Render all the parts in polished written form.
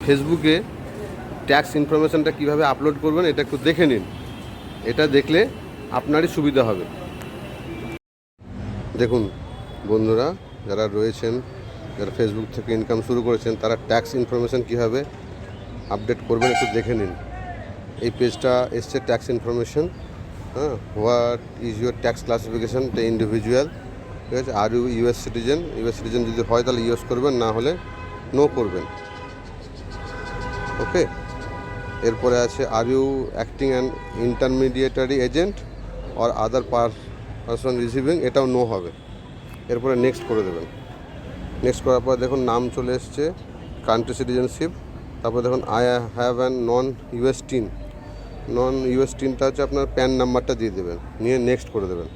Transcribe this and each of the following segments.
ফেসবুকে ট্যাক্স ইনফরমেশানটা কীভাবে আপলোড করবেন এটা একটু দেখে নিন। এটা দেখলে আপনারই সুবিধা হবে। দেখুন বন্ধুরা, যারা রয়েছেন, যারা ফেসবুক থেকে ইনকাম শুরু করেছেন, তারা ট্যাক্স ইনফরমেশান কীভাবে আপডেট করবেন একটু দেখে নিন। এই পেজটা এসছে ট্যাক্স ইনফরমেশান। হ্যাঁ, what is your tax classification the individual. ঠিক আছে, are you US citizen. US citizen যদি হয় তাহলে ইউএস করবেন, না হলে নো করবেন। ওকে, এরপরে আছে are you acting an ইন্টারমিডিয়েটারি agent or other person receiving, এটাও নো হবে। এরপরে নেক্সট করে দেবেন। নেক্সট করার পর দেখুন নাম চলে এসছে, কান্ট্রি সিটিজেনশিপ। তারপর দেখুন I have an non US TIN. Non US টিনটা হচ্ছে আপনার প্যান নাম্বারটা দিয়ে দেবেন, নিয়ে নেক্সট করে দেবেন।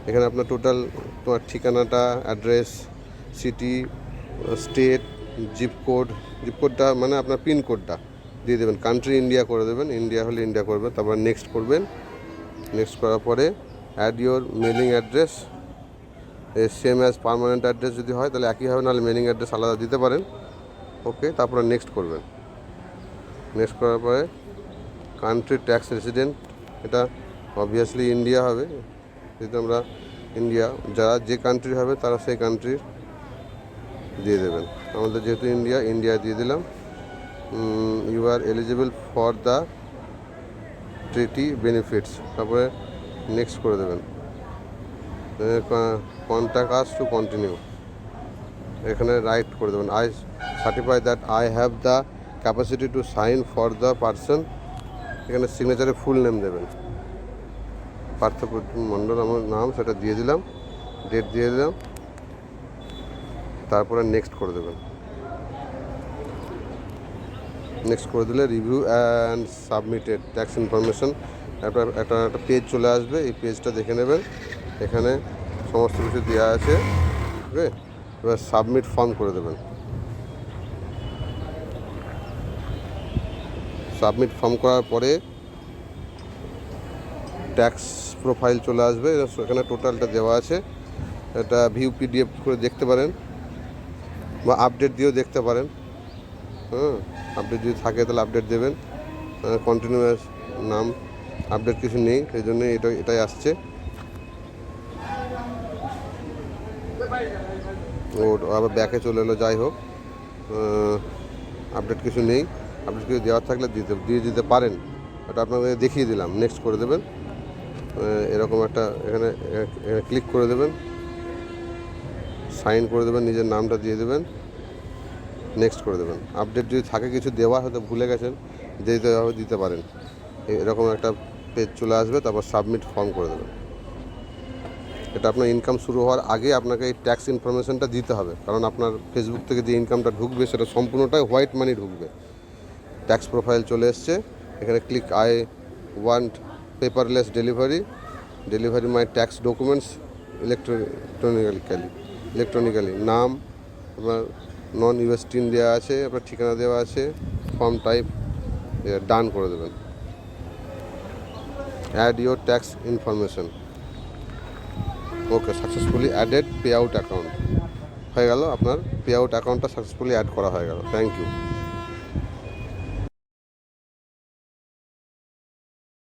এখানে আপনার টোটাল তোমার ঠিকানাটা, অ্যাড্রেস, সিটি, স্টেট, জিপ কোডটা মানে আপনার পিনকোডটা দিয়ে দেবেন। কান্ট্রি ইন্ডিয়া করে দেবেন, ইন্ডিয়া হলে ইন্ডিয়া করবেন। তারপর নেক্সট করবেন। নেক্সট করার পরে add your mailing address same as permanent address যদি হয় তাহলে একই হবে, নাহলে মেলিং অ্যাড্রেস আলাদা দিতে পারেন। ওকে, তারপরে নেক্সট করবেন। নেক্সট করার পরে কান্ট্রি ট্যাক্স রেসিডেন্ট, এটা অবভিয়াসলি ইন্ডিয়া হবে, যেহেতু আমরা ইন্ডিয়া, যারা যে কান্ট্রি হবে তারা সেই কান্ট্রির দিয়ে দেবেন। আমাদের যেহেতু ইন্ডিয়া দিয়ে দিলাম। You are eligible for the treaty benefits, তারপরে নেক্সট করে দেবেন। কন্ট্যাক্ট আস টু কন্টিনিউ, এখানে রাইট করে দেবেন। I certify that I have the capacity to sign for the person. এখানে সিগনেচারে ফুল নেম দেবেন, পার্থপ্রতিম মণ্ডল আমার নাম, সেটা দিয়ে দিলাম, ডেট দিয়ে দিলাম। তারপরে নেক্সট করে দেবেন। নেক্সট করে দিলে review and submitted tax information একটা পেজ চলে আসবে। এই পেজটা দেখে নেবেন, এখানে সমস্ত কিছু দেওয়া আছে। ওকে, এবার সাবমিট ফর্ম করে দেবেন। সাবমিট ফর্ম করার পরে ট্যাক্স প্রোফাইল চলে আসবে, এখানে টোটালটা দেওয়া আছে। এটা ভিউ পিডিএফ করে দেখতে পারেন বা আপডেট দিয়েও দেখতে পারেন। আপডেট যদি থাকে তাহলে আপডেট দেবেন। কন্টিনিউয়াস নাম, আপডেট কিছু নেই, সেই জন্য এটাই আসছে। ও আবার ব্যাকে চলে এলো, যাই হোক, আপডেট কিছু নেই। আপডেট কিছু দেওয়ার থাকলে দিয়ে দিতে পারেন, ওটা আপনাদের দেখিয়ে দিলাম। নেক্সট করে দেবেন। এরকম একটা এখানে ক্লিক করে দেবেন, সাইন করে দেবেন, নিজের নামটা দিয়ে দেবেন, নেক্সট করে দেবেন। আপডেট যদি থাকে কিছু দেওয়ার, হয়তো ভুলে গেছেন, দিতে পারেন। এরকম একটা পেজ চলে আসবে, তারপর সাবমিট ফর্ম করে দেবেন। এটা আপনার ইনকাম শুরু হওয়ার আগে আপনাকে এই ট্যাক্স ইনফরমেশনটা দিতে হবে, কারণ আপনার ফেসবুক থেকে যে ইনকামটা ঢুকবে সেটা সম্পূর্ণটাই হোয়াইট মানি ঢুকবে। ট্যাক্স প্রোফাইল চলে এসছে, এখানে click I want paperless delivery my tax documents electronically. নাম আপনার নন ইউএস টিন দেওয়া আছে, আপনার ঠিকানা দেওয়া আছে, ফর্ম টাইপ ডান করে দেবেন। Add your tax information. Okay, successfully added pay out account হয়ে গেল। আপনার পে আউট অ্যাকাউন্টটা সাকসেসফুলি অ্যাড করা হয়ে গেল। Thank you.